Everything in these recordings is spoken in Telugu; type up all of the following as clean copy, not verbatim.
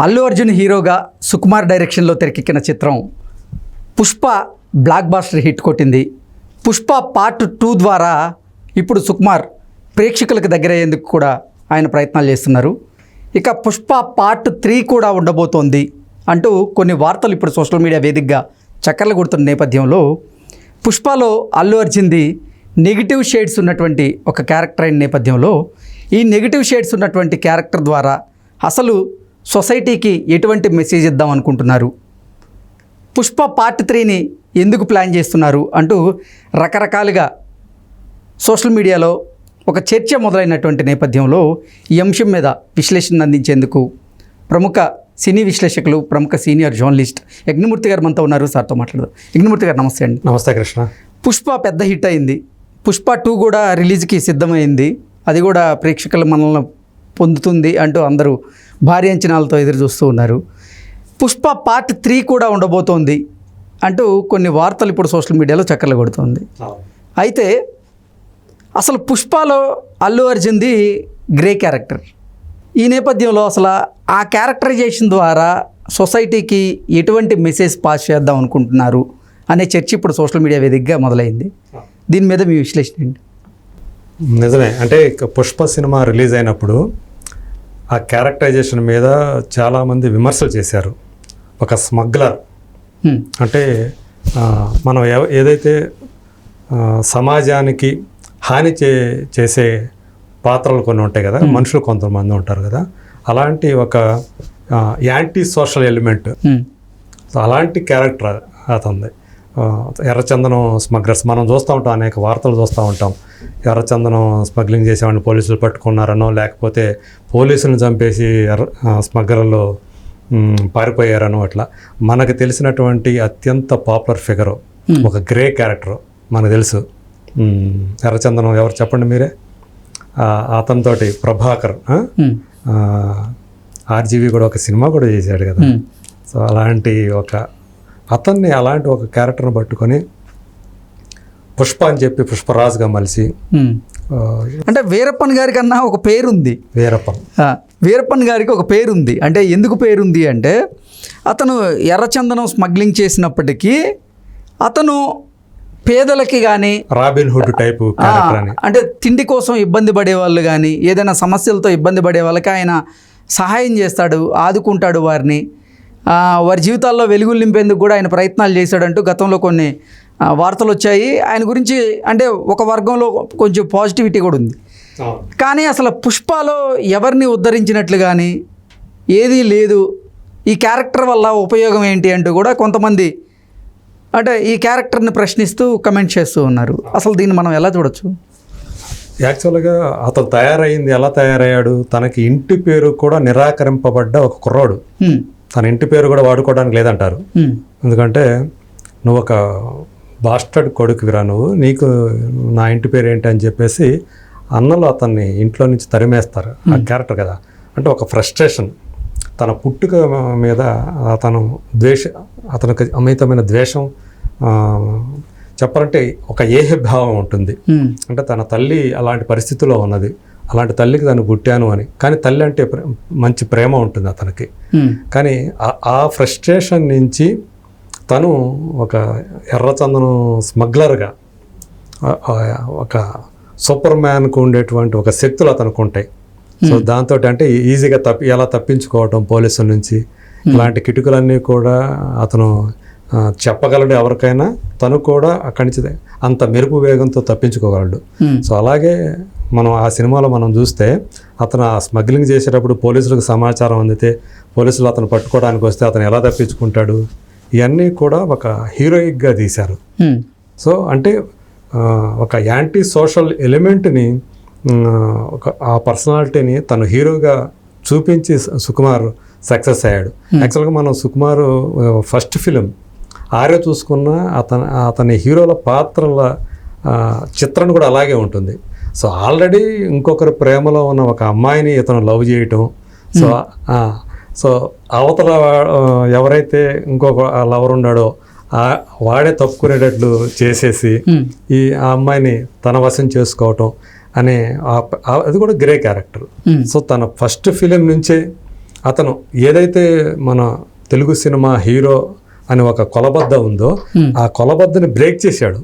అల్లు అర్జున్ హీరోగా సుకుమార్ డైరెక్షన్లో తెరకెక్కిన చిత్రం పుష్ప బ్లాక్ బాస్టర్ హిట్ కొట్టింది. పుష్ప పార్ట్ 2 ద్వారా ఇప్పుడు సుకుమార్ ప్రేక్షకులకు దగ్గరయ్యేందుకు కూడా ఆయన ప్రయత్నాలు చేస్తున్నారు. ఇక పుష్ప పార్ట్ 3 కూడా ఉండబోతోంది అంటూ కొన్ని వార్తలు ఇప్పుడు సోషల్ మీడియా వేదికగా చక్కర్లు కొడుతున్న నేపథ్యంలో పుష్పలో అల్లు అర్జున్ది నెగిటివ్ షేడ్స్ ఉన్నటువంటి ఒక క్యారెక్టర్ అయిన నేపథ్యంలో ఈ నెగిటివ్ షేడ్స్ ఉన్నటువంటి క్యారెక్టర్ ద్వారా అసలు సొసైటీకి ఎటువంటి మెసేజ్ ఇద్దాం అనుకుంటున్నారు, పుష్ప పార్ట్ 3ని ఎందుకు ప్లాన్ చేస్తున్నారు అంటూ రకరకాలుగా సోషల్ మీడియాలో ఒక చర్చ మొదలైనటువంటి నేపథ్యంలో ఈ అంశం మీద విశ్లేషణ అందించేందుకు ప్రముఖ సినీ విశ్లేషకులు, ప్రముఖ సీనియర్ జర్నలిస్ట్ యజ్ఞమూర్తి గారు మనతో ఉన్నారు. సార్తో మాట్లాడదాం. యజ్ఞమూర్తి గారు నమస్తే అండి. నమస్తే కృష్ణ. పుష్ప పెద్ద హిట్ అయింది. పుష్ప 2 కూడా రిలీజ్కి సిద్ధమైంది. అది కూడా ప్రేక్షకుల మనల్ని పొందుతుంది అంటూ అందరూ భారీ అంచనాలతో ఎదురు చూస్తూ ఉన్నారు. పుష్ప పార్ట్ 3 కూడా ఉండబోతోంది అంటూ కొన్ని వార్తలు ఇప్పుడు సోషల్ మీడియాలో చక్కర్లు కొడుతుంది. అయితే అసలు పుష్పలో అల్లు అర్జున్ది గ్రే క్యారెక్టర్. ఈ నేపథ్యంలో అసలు ఆ క్యారెక్టరైజేషన్ ద్వారా సొసైటీకి ఎటువంటి మెసేజ్ పాస్ చేద్దాం అనుకుంటున్నారు అనే చర్చ ఇప్పుడు సోషల్ మీడియా వేదికగా మొదలైంది. దీని మీద మీ విశ్లేషణ ఏంటి? నిజమే. అంటే పుష్ప సినిమా రిలీజ్ అయినప్పుడు ఆ క్యారెక్టరైజేషన్ మీద చాలామంది విమర్శలు చేశారు. ఒక స్మగ్లర్ అంటే మనం ఏదైతే సమాజానికి హాని చేసే పాత్రలు కొన్ని ఉంటాయి కదా, మనుషులు కొంతమంది ఉంటారు కదా, అలాంటి ఒక యాంటీ సోషల్ ఎలిమెంట్, అలాంటి క్యారెక్టర్ అతనిది. ఎర్రచందనం స్మగ్లర్స్ మనం చూస్తూ ఉంటాం, అనేక వార్తలు చూస్తూ ఉంటాం. ఎర్రచందనం స్మగ్లింగ్ చేసేవాడిని పోలీసులు పట్టుకున్నారనో, లేకపోతే పోలీసులను చంపేసి స్మగ్లర్లు పారిపోయారనో, అట్లా మనకు తెలిసినటువంటి అత్యంత పాపులర్ ఫిగరు ఒక గ్రే క్యారెక్టర్ మనకు తెలుసు. ఎర్రచందనం ఎవరు చెప్పండి మీరే? అతనితోటి ప్రభాకర్ ఆర్జీవి కూడా ఒక సినిమా కూడా చేశాడు కదా. సో అలాంటి అలాంటి ఒక క్యారెక్టర్ని పట్టుకొని పుష్ప అని చెప్పి పుష్పరాజుగా మలిసి, అంటే వీరప్పన్ గారి కన్నా ఒక పేరుంది. వీరప్పన్ గారికి ఒక పేరుంది. అంటే ఎందుకు పేరుంది అంటే అతను ఎర్రచందనం స్మగ్లింగ్ చేసినప్పటికీ అతను పేదలకి కానీ రాబిన్ హుడ్ టైపు క్యారెక్టర్ అని, అంటే తిండి కోసం ఇబ్బంది పడే వాళ్ళు కానీ ఏదైనా సమస్యలతో ఇబ్బంది పడే వాళ్ళకి ఆయన సహాయం చేస్తాడు, ఆదుకుంటాడు వారిని. వారి జీవితాల్లో వెలుగులు నింపేందుకు కూడా ఆయన ప్రయత్నాలు చేశాడంటూ గతంలో కొన్ని వార్తలు వచ్చాయి ఆయన గురించి. అంటే ఒక వర్గంలో కొంచెం పాజిటివిటీ కూడా ఉంది. కానీ అసలు పుష్పలో ఎవరిని ఉద్ధరించినట్లు కానీ ఏదీ లేదు. ఈ క్యారెక్టర్ వల్ల ఉపయోగం ఏంటి అంటూ కూడా కొంతమంది అంటే ఈ క్యారెక్టర్ని ప్రశ్నిస్తూ కమెంట్ చేస్తూ ఉన్నారు. అసలు దీన్ని మనం ఎలా చూడొచ్చు? యాక్చువల్గా అతను తయారైంది ఎలా తయారయ్యాడు? తనకి ఇంటి పేరు కూడా నిరాకరింపబడ్డ ఒక కుర్రాడు. తన ఇంటి పేరు కూడా వాడుకోవడానికి లేదంటారు. ఎందుకంటే నువ్వు ఒక బాస్టర్డ్ కొడుకువిరా, నీకు నా ఇంటి పేరు ఏంటి అని చెప్పేసి అన్నలు అతన్ని ఇంట్లో నుంచి తరిమేస్తారు. ఆ క్యారెక్టర్ కదా. అంటే ఒక ఫ్రస్ట్రేషన్, తన పుట్టుక మీద అతనికి అమితమైన ద్వేషం, చెప్పాలంటే ఒక ఏహభావం ఉంటుంది. అంటే తన తల్లి అలాంటి పరిస్థితిలో ఉన్నది, అలాంటి తల్లికి తను పుట్టాను అని. కానీ తల్లి అంటే మంచి ప్రేమ ఉంటుంది అతనికి. కానీ ఆ ఫ్రస్ట్రేషన్ నుంచి తను ఒక ఎర్రచందనం స్మగ్లర్గా, ఒక సూపర్ మ్యాన్కు ఉండేటువంటి ఒక శక్తులు అతనికి ఉంటాయి. సో దాంతో అంటే ఈజీగా ఎలా తప్పించుకోవటం పోలీసుల నుంచి, ఇలాంటి కిటుకులన్నీ కూడా అతను చెప్పగలడు ఎవరికైనా. తను కూడా అక్కడి నుంచి అంత మెరుపు వేగంతో తప్పించుకోగలడు. సో అలాగే మనం ఆ సినిమాలో మనం చూస్తే అతను ఆ స్మగ్లింగ్ చేసేటప్పుడు పోలీసులకు సమాచారం అందితే పోలీసులు అతను పట్టుకోవడానికి వస్తే అతను ఎలా తప్పించుకుంటాడు, ఇవన్నీ కూడా ఒక హీరోయిక్గా తీశారు. సో అంటే ఒక యాంటీ సోషల్ ఎలిమెంట్ని, ఆ పర్సనాలిటీని తను హీరోగా చూపించి సుకుమార్ సక్సెస్ అయ్యాడు. యాక్చువల్గా మనం సుకుమార్ ఫస్ట్ ఫిలిం ఆర్య చూసుకున్న అతని హీరోల పాత్రల చిత్రం కూడా అలాగే ఉంటుంది. సో ఆల్రెడీ ఇంకొకరి ప్రేమలో ఉన్న ఒక అమ్మాయిని ఇతను లవ్ చేయటం, సో అవతల ఎవరైతే ఇంకొక లవర్ ఉన్నాడో వాడే తప్పుకునేటట్లు చేసేసి ఆ అమ్మాయిని తన వశం చేసుకోవటం అనే అది కూడా గ్రే క్యారెక్టర్. సో తన ఫస్ట్ ఫిలిం నుంచే అతను ఏదైతే మన తెలుగు సినిమా హీరో అని ఒక కొలబద్ద ఉందో ఆ కొలబద్దని బ్రేక్ చేశాడు.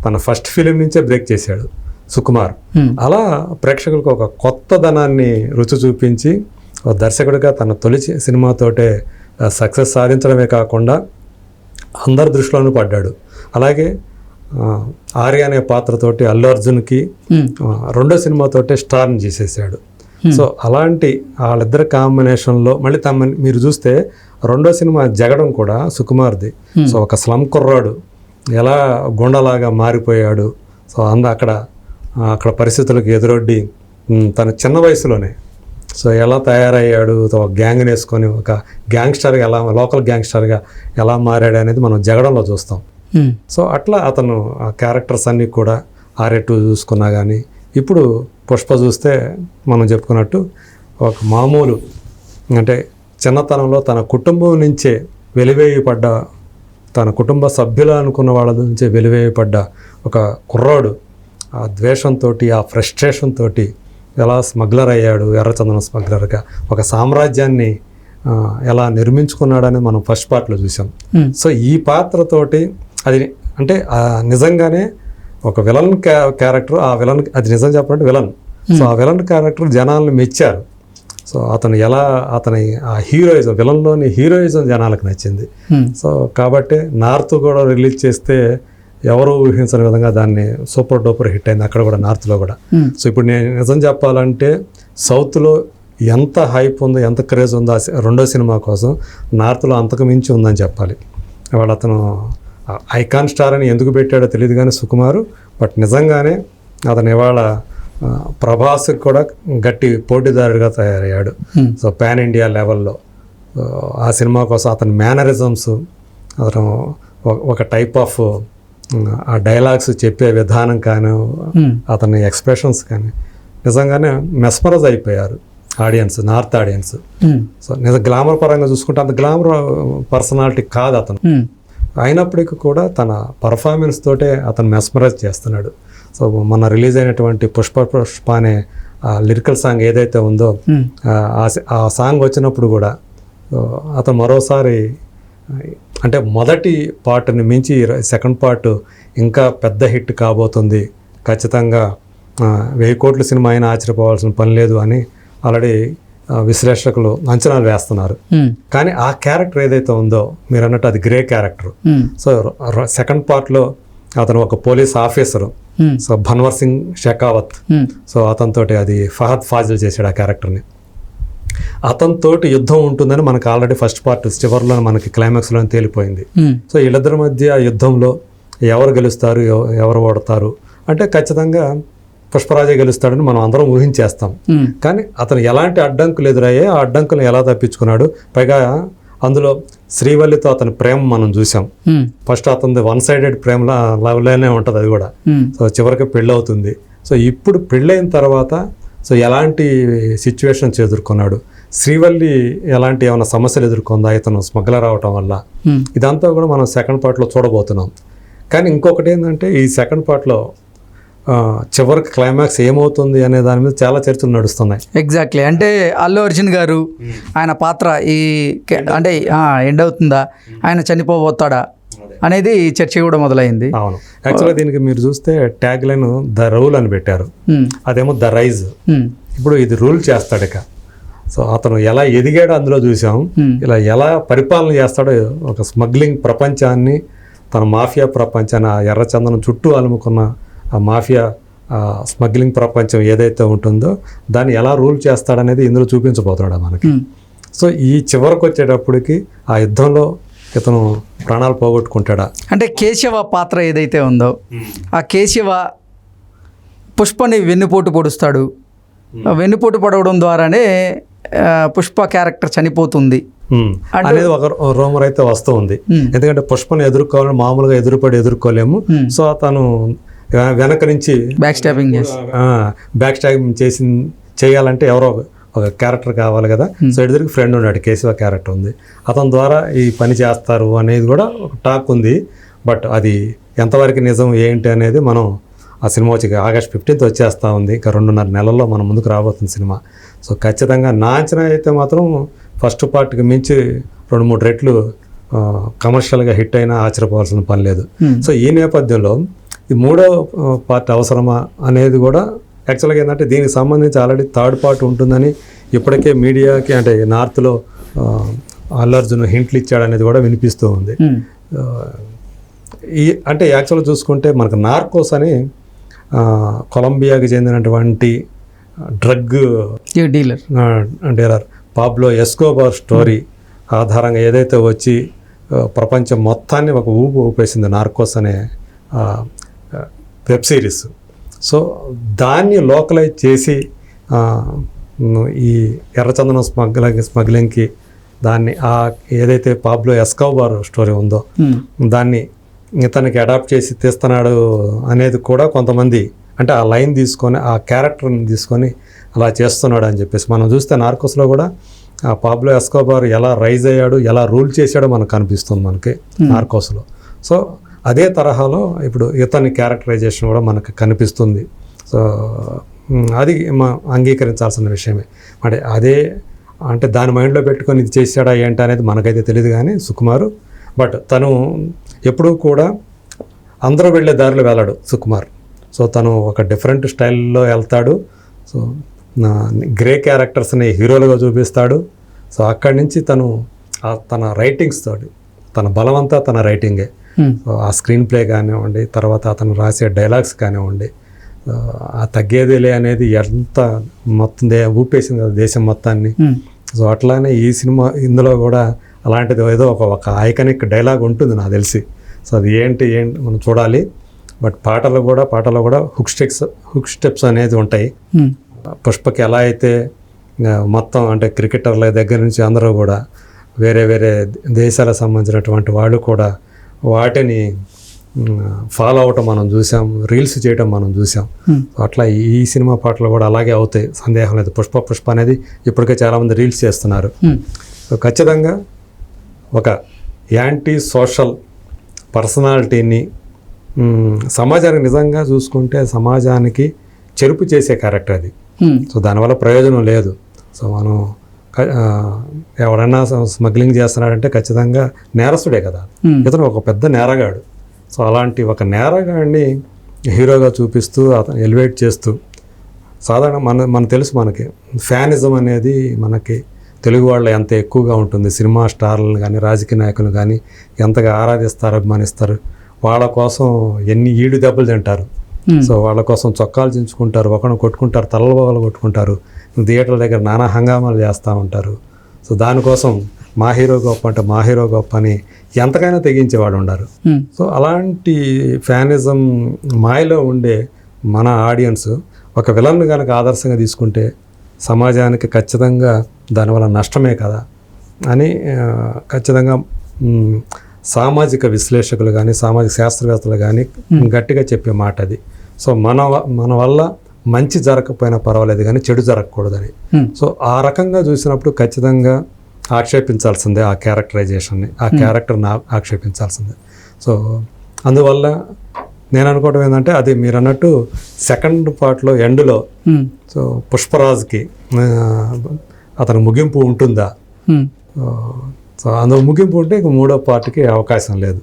తన ఫస్ట్ ఫిలిం నుంచే బ్రేక్ చేశాడు సుకుమార్. అలా ప్రేక్షకులకు ఒక కొత్తదనాన్ని రుచి చూపించి ఒక దర్శకుడిగా తన తొలి సినిమాతోటే సక్సెస్ సాధించడమే కాకుండా అందరి దృష్టిలోనూ పడ్డాడు. అలాగే ఆర్య అనే పాత్రతోటి అల్లు అర్జున్కి రెండో సినిమాతోటే స్టార్ని చేసేసాడు. సో అలాంటి వాళ్ళిద్దరి కాంబినేషన్లో మళ్ళీ మీరు చూస్తే రెండో సినిమా జగడం కూడా సుకుమార్ది. సో ఒక స్లమ్ కుర్రాడు ఎలా గుండలాగా మారిపోయాడు. సో అక్కడ పరిస్థితులకు ఎదురొడ్డి తన చిన్న వయసులోనే సో ఎలా తయారయ్యాడు, ఒక గ్యాంగ్ని వేసుకొని ఒక గ్యాంగ్స్టర్గా లోకల్ గ్యాంగ్స్టర్గా ఎలా మారాడు అనేది మనం జగడంలో చూస్తాం. సో అట్లా అతను ఆ క్యారెక్టర్స్ అన్నీ కూడా ఆర్య2 చూసుకున్నా కానీ ఇప్పుడు పుష్ప చూస్తే మనం చెప్పుకున్నట్టు ఒక మామూలు అంటే చిన్నతనంలో తన కుటుంబం నుంచే వెలివేయపడ్డ, తన కుటుంబ సభ్యులు అనుకున్న వాళ్ళ నుంచే వెలివేయపడ్డ ఒక కుర్రాడు ఆ ద్వేషంతో ఆ ఫ్రస్ట్రేషన్తో ఎలా స్మగ్లర్ అయ్యాడు, ఎర్రచందనం స్మగ్లర్గా ఒక సామ్రాజ్యాన్ని ఎలా నిర్మించుకున్నాడని మనం ఫస్ట్ పార్ట్లో చూసాం. సో ఈ పాత్రతోటి అది అంటే నిజంగానే ఒక విలన్ క్యారెక్టర్, ఆ విలన్ అది నిజం చెప్పాలంటే విలన్. సో ఆ విలన్ క్యారెక్టర్ జనాలను మెచ్చారు. సో అతని ఆ హీరోయిజం, విలన్లోని హీరోయిజం జనాలకు నచ్చింది. సో కాబట్టి నార్త్ కూడా రిలీజ్ చేస్తే ఎవరు ఊహించని విధంగా దాన్ని సూపర్ డూపర్ హిట్ అయింది అక్కడ కూడా, నార్త్లో కూడా. సో ఇప్పుడు నేను నిజం చెప్పాలంటే సౌత్లో ఎంత హైప్ ఉందో, ఎంత క్రేజ్ ఉందో రెండో సినిమా కోసం, నార్త్లో అంతకు మించి ఉందని చెప్పాలి. ఇవాళ అతను ఐకాన్ స్టార్ అని ఎందుకు పెట్టాడో తెలియదు కానీ సుకుమారు, బట్ నిజంగానే అతను ఇవాళ ప్రభాస్కి కూడా గట్టి పోటీదారుడిగా తయారయ్యాడు. సో పాన్ ఇండియా లెవెల్లో ఆ సినిమా కోసం అతని మేనరిజమ్స్, అతను ఒక టైప్ ఆఫ్ ఆ డైలాగ్స్ చెప్పే విధానం కానీ, అతని ఎక్స్ప్రెషన్స్ కానీ నిజంగానే మెస్మరైజ్ అయిపోయారు ఆడియన్స్, నార్త్ ఆడియన్స్. సో నిజం గ్లామర్ పరంగా చూసుకుంటే అంత గ్లామర్ పర్సనాలిటీ కాదు అతను, అయినప్పటికీ కూడా తన పర్ఫార్మెన్స్ తోటే అతను మెస్మరైజ్ చేస్తున్నాడు. సో మొన్న రిలీజ్ అయినటువంటి పుష్ప అనే లిరికల్ సాంగ్ ఏదైతే ఉందో ఆ సాంగ్ వచ్చినప్పుడు కూడా అతను మరోసారి అంటే మొదటి పార్ట్ని మించి సెకండ్ పార్ట్ ఇంకా పెద్ద హిట్ కాబోతుంది, ఖచ్చితంగా 1000 కోట్ల సినిమా అయినా ఆశ్చర్యపోవాల్సిన పని లేదు అని ఆల్రెడీ విశ్లేషకులు అంచనాలు వేస్తున్నారు. కానీ ఆ క్యారెక్టర్ ఏదైతే ఉందో మీరు అన్నట్టు అది గ్రే క్యారెక్టర్. సో సెకండ్ పార్ట్లో అతను ఒక police officer, so Bhanwar Singh Shekhawat, so అతనితోటి అది ఫహద్ ఫాజిల్ చేశాడు ఆ క్యారెక్టర్ని. అతనితోటి యుద్ధం ఉంటుందని మనకు ఆల్రెడీ ఫస్ట్ పార్ట్ చివరిలో మనకి క్లైమాక్స్లో తేలిపోయింది. సో వీళ్ళిద్దరి మధ్య ఆ యుద్ధంలో ఎవరు గెలుస్తారు, ఎవరు ఓడతారు అంటే ఖచ్చితంగా పుష్పరాజే గెలుస్తాడని మనం అందరం ఊహించేస్తాం. కానీ అతను ఎలాంటి అడ్డంకులు ఎదురయ్యాయి, ఆ అడ్డంకులు ఎలా తప్పించుకున్నాడు, పైగా అందులో శ్రీవల్లితో అతని ప్రేమ మనం చూసాం. ఫస్ట్ అతనిది వన్ సైడెడ్ ప్రేమలా లవ్లోనే ఉంటుంది అది కూడా. సో చివరికి పెళ్ళి అవుతుంది. సో ఇప్పుడు పెళ్ళైన తర్వాత సో ఎలాంటి సిచ్యువేషన్స్ ఎదుర్కొన్నాడు, శ్రీవల్లి ఎలాంటి ఏమైనా సమస్యలు ఎదుర్కొందా ఇతను స్మగ్లర్ అవటం వల్ల, ఇదంతా కూడా మనం సెకండ్ పార్ట్లో చూడబోతున్నాం. కానీ ఇంకొకటి ఏంటంటే ఈ సెకండ్ పార్ట్లో చివరికి క్లైమాక్స్ ఏమవుతుంది అనే దాని మీద చాలా చర్చలు నడుస్తున్నాయి. ఎగ్జాక్ట్లీ, అంటే అల్లు అర్జున్ గారు ఆయన పాత్ర అంటే ఎండ్ అవుతుందా, ఆయన చనిపోబోతాడా అనేది చర్చ కూడా మొదలైంది. అవును, యాక్చువల్గా దీనికి మీరు చూస్తే ట్యాగ్ లైన్ ద రూల్ అని పెట్టారు, అదేమో ద రైజ్. ఇప్పుడు ఇది రూల్ చేస్తాడు ఇక. సో అతను ఎలా ఎదిగాడో అందులో చూసాం, ఇలా ఎలా పరిపాలన చేస్తాడో, ఒక స్మగ్లింగ్ ప్రపంచాన్ని, తన మాఫియా ప్రపంచాన్ని, ఆ ఎర్రచందనం చుట్టూ అలుముకున్న ఆ మాఫియా స్మగ్లింగ్ ప్రపంచం ఏదైతే ఉంటుందో దాన్ని ఎలా రూల్ చేస్తాడనేది ఇందులో చూపించబోతున్నాడు మనకి. సో ఈ చివరికి వచ్చేటప్పటికి ఆ యుద్ధంలో ఇతను ప్రాణాలు పోగొట్టుకుంటాడా అంటే కేశవ పాత్ర ఏదైతే ఉందో ఆ కేశవ పుష్పని వెన్నుపోటు పొడుస్తాడు. వెన్నుపోటు పడవడం ద్వారానే పుష్ప క్యారెక్టర్ చనిపోతుంది అనేది ఒక రూమర్ అయితే వస్తూ ఉంది. ఎందుకంటే పుష్పని ఎదుర్కోవాలని మామూలుగా ఎదుర్కోలేము. సో తను వెనక నుంచి బ్యాక్ స్టాపింగ్ చేయాలంటే ఎవరో ఒక క్యారెక్టర్ కావాలి కదా. సో ఎదురుకి ఫ్రెండ్ ఉన్నాడు, కేశవ క్యారెక్టర్ ఉంది, అతని ద్వారా ఈ పని చేస్తారు అనేది కూడా ఒక టాక్ ఉంది. బట్ అది ఎంతవరకు నిజం ఏంటి అనేది మనం ఆ సినిమా వచ్చి ఆగస్ట్ 15th వచ్చేస్తూ ఉంది. ఇంకా 2.5 నెలల్లో మన ముందుకు రాబోతుంది సినిమా. సో ఖచ్చితంగా నా అంచనా అయితే మాత్రం ఫస్ట్ పార్ట్కి మించి 2-3 రెట్లు కమర్షియల్గా హిట్ అయినా ఆశ్చర్యపోవాల్సిన పని లేదు. సో ఈ నేపథ్యంలో ఈ 3వ పార్ట్ అవసరమా అనేది కూడా యాక్చువల్గా ఏంటంటే దీనికి సంబంధించి ఆల్రెడీ థర్డ్ పార్ట్ ఉంటుందని ఇప్పటికే మీడియాకి అంటే నార్త్లో అల్లు అర్జున్ హింట్లు ఇచ్చాడనేది కూడా వినిపిస్తూ ఉంది. ఈ అంటే యాక్చువల్గా చూసుకుంటే మనకు నార్కోస్ అని కొలంబియాకి చెందినటువంటి drug dealer Pablo Escobar story ఆధారంగా ఏదైతే వచ్చి ప్రపంచం మొత్తాన్ని ఒక ఊపేసింది నార్కోస్ అనే వెబ్ సిరీస్. సో దాన్ని లోకలైజ్ చేసి ఈ ఎర్రచందనం స్మగ్లింగ్కి దాన్ని ఏదైతే పాబ్లో ఎస్కోబార్ స్టోరీ ఉందో దాన్ని ఇతనికి అడాప్ట్ చేసి తీస్తున్నాడు అనేది కూడా కొంతమంది అంటే ఆ లైన్ తీసుకొని ఆ క్యారెక్టర్ని తీసుకొని అలా చేస్తున్నాడు అని చెప్పేసి మనం చూస్తే నార్కోస్లో కూడా ఆ పాబ్లో ఎస్కోబార్ ఎలా రైజ్ అయ్యాడు, ఎలా రూల్ చేశాడో మనకు కనిపిస్తుంది మనకి నార్కోస్లో. సో అదే తరహాలో ఇప్పుడు ఇతని క్యారెక్టరైజేషన్ కూడా మనకు కనిపిస్తుంది. సో అది అంగీకరించాల్సిన విషయమే. అంటే అదే అంటే దాని మైండ్లో పెట్టుకొని ఇది చేశాడా ఏంటి అనేది మనకైతే తెలియదు కానీ సుకుమారు. బట్ తను ఎప్పుడూ కూడా అందరూ వెళ్ళే దారిలో వెళ్ళాడు సుకుమార్. సో తను ఒక డిఫరెంట్ స్టైల్లో వెళ్తాడు. సో గ్రే క్యారెక్టర్స్ని హీరోలుగా చూపిస్తాడు. సో అక్కడి నుంచి తను తన రైటింగ్స్ తోటి తన బలమంతా తన రైటింగే. సో ఆ స్క్రీన్ ప్లే కానివ్వండి, తర్వాత అతను రాసే డైలాగ్స్ కానివ్వండి, ఆ తగ్గేదేలే అనేది ఎంత మొత్తం ఊపేసింది కదా దేశం మొత్తాన్ని. సో అట్లానే ఈ సినిమా ఇందులో కూడా అలాంటిది ఏదో ఒక ఐకానిక్ డైలాగ్ ఉంటుంది నాకు తెలిసి. సో అది ఏంటి మనం చూడాలి. బట్ పాటలో కూడా హుక్ స్టెప్స్ అనేది ఉంటాయి. పుష్పకి ఎలా అయితే మొత్తం అంటే క్రికెటర్ల దగ్గర నుంచి అందరూ కూడా వేరే వేరే దేశాలకు సంబంధించినటువంటి వాళ్ళు కూడా వాటిని ఫాలో అవటం మనం చూసాం, రీల్స్ చేయటం మనం చూసాం. అట్లా ఈ సినిమా పాటలు కూడా అలాగే అవుతాయి, సందేహం లేదు. పుష్ప అనేది ఇప్పటికే చాలామంది రీల్స్ చేస్తున్నారు. సో ఖచ్చితంగా ఒక యాంటీ సోషల్ పర్సనాలిటీని సమాజానికి నిజంగా చూసుకుంటే సమాజానికి చెరుపు చేసే క్యారెక్టర్ అది. సో దానివల్ల ప్రయోజనం లేదు. సో మనం ఎవరైనా స్మగ్లింగ్ చేస్తున్నాడంటే ఖచ్చితంగా నేరస్తుడే కదా, ఇతను ఒక పెద్ద నేరగాడు. సో అలాంటి ఒక నేరగాడిని హీరోగా చూపిస్తూ అతను ఎలివేట్ చేస్తూ సాధారణ మన తెలుసు మనకి ఫ్యానిజం అనేది మనకి తెలుగు వాళ్ళ ఎంత ఎక్కువగా ఉంటుంది. సినిమా స్టార్లను కానీ రాజకీయ నాయకులు కానీ ఎంతగా ఆరాధిస్తారు, అభిమానిస్తారు. వాళ్ళ కోసం ఎన్ని ఈడు దెబ్బలు తింటారు. సో వాళ్ళ కోసం చొక్కాలు చించుకుంటారు, ఒకరిని కొట్టుకుంటారు, తలలు కొట్టుకుంటారు, థియేటర్ల దగ్గర నానా హంగామాలు చేస్తూ ఉంటారు. సో దానికోసం మా హీరో గొప్ప అని ఎంతకైనా తెగించేవాడు ఉన్నారు. సో అలాంటి ఫ్యానిజం మాయలో ఉండే మన ఆడియన్స్ ఒక విలన్ కనుక ఆదర్శంగా తీసుకుంటే సమాజానికి ఖచ్చితంగా దానివల్ల నష్టమే కదా అని ఖచ్చితంగా సామాజిక విశ్లేషకులు కానీ సామాజిక శాస్త్రవేత్తలు కానీ గట్టిగా చెప్పే మాట అది. సో మన వల్ల మంచి జరగకపోయినా పర్వాలేదు కానీ చెడు జరగకూడదని. సో ఆ రకంగా చూసినప్పుడు ఖచ్చితంగా ఆక్షేపించాల్సిందే ఆ క్యారెక్టరైజేషన్ని, ఆ క్యారెక్టర్ని ఆక్షేపించాల్సిందే. సో అందువల్ల నేను అనుకోవడం ఏంటంటే అది మీరు అన్నట్టు సెకండ్ పార్ట్లో ఎండ్లో సో పుష్పరాజ్కి అతను ముగింపు ఉంటుందా? సో అందులో ముగింపు ఉంటే ఇంక 3వ పార్ట్కి అవకాశం లేదు.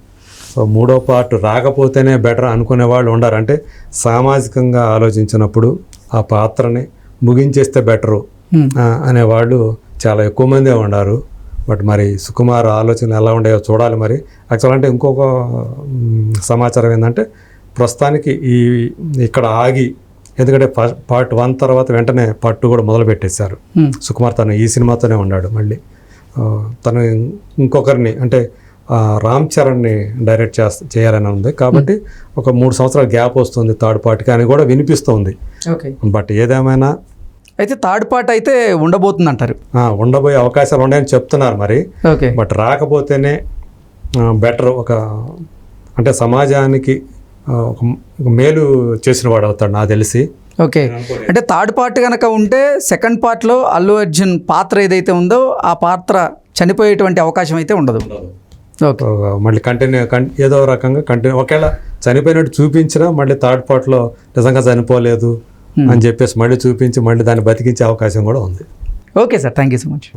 సో 3వ పార్ట్ రాకపోతేనే బెటర్ అనుకునే వాళ్ళు ఉండారు. అంటే సామాజికంగా ఆలోచించినప్పుడు ఆ పాత్రని ముగించేస్తే బెటరు అనేవాళ్ళు చాలా ఎక్కువ మందే ఉన్నారు. బట్ మరి సుకుమార్ ఆలోచనలు ఎలా ఉండేవో చూడాలి. మరి యాక్చువల్ అంటే ఇంకొక సమాచారం ఏంటంటే ప్రస్తుతానికి ఇక్కడ ఆగి, ఎందుకంటే పార్ట్ 1 తర్వాత వెంటనే పార్ట్ 2 కూడా మొదలు పెట్టేశారు. సుకుమార్ తను ఈ సినిమాతోనే ఉన్నాడు. మళ్ళీ తను ఇంకొకరిని అంటే రామ్ చరణ్ని డైరెక్ట్ చేయాలని ఉంది. కాబట్టి ఒక 3 సంవత్సరాల గ్యాప్ వస్తుంది థర్డ్ పార్ట్కి అని కూడా వినిపిస్తుంది. బట్ ఏదేమైనా అయితే థర్డ్ పార్ట్ అయితే ఉండబోతుంది అంటారు. ఉండబోయే అవకాశాలు ఉన్నాయని చెప్తున్నారు మరి. బట్ రాకపోతేనే బెటర్. అంటే సమాజానికి ఒక మేలు చేసిన వాడు అవుతాడు నాకు తెలిసి. ఓకే, అంటే థర్డ్ పార్ట్ కనుక ఉంటే సెకండ్ పార్ట్లో అల్లు అర్జున్ పాత్ర ఏదైతే ఉందో ఆ పాత్ర చనిపోయేటువంటి అవకాశం అయితే ఉండదు. మళ్ళీ ఏదో రకంగా ఒకవేళ చనిపోయినట్టు చూపించినా మళ్ళీ థర్డ్ పార్ట్లో నిజంగా చనిపోలేదు అని చెప్పేసి మళ్ళీ చూపించి మళ్ళీ దాన్ని బతికించే అవకాశం కూడా ఉంది. Okay sir, thank you so much.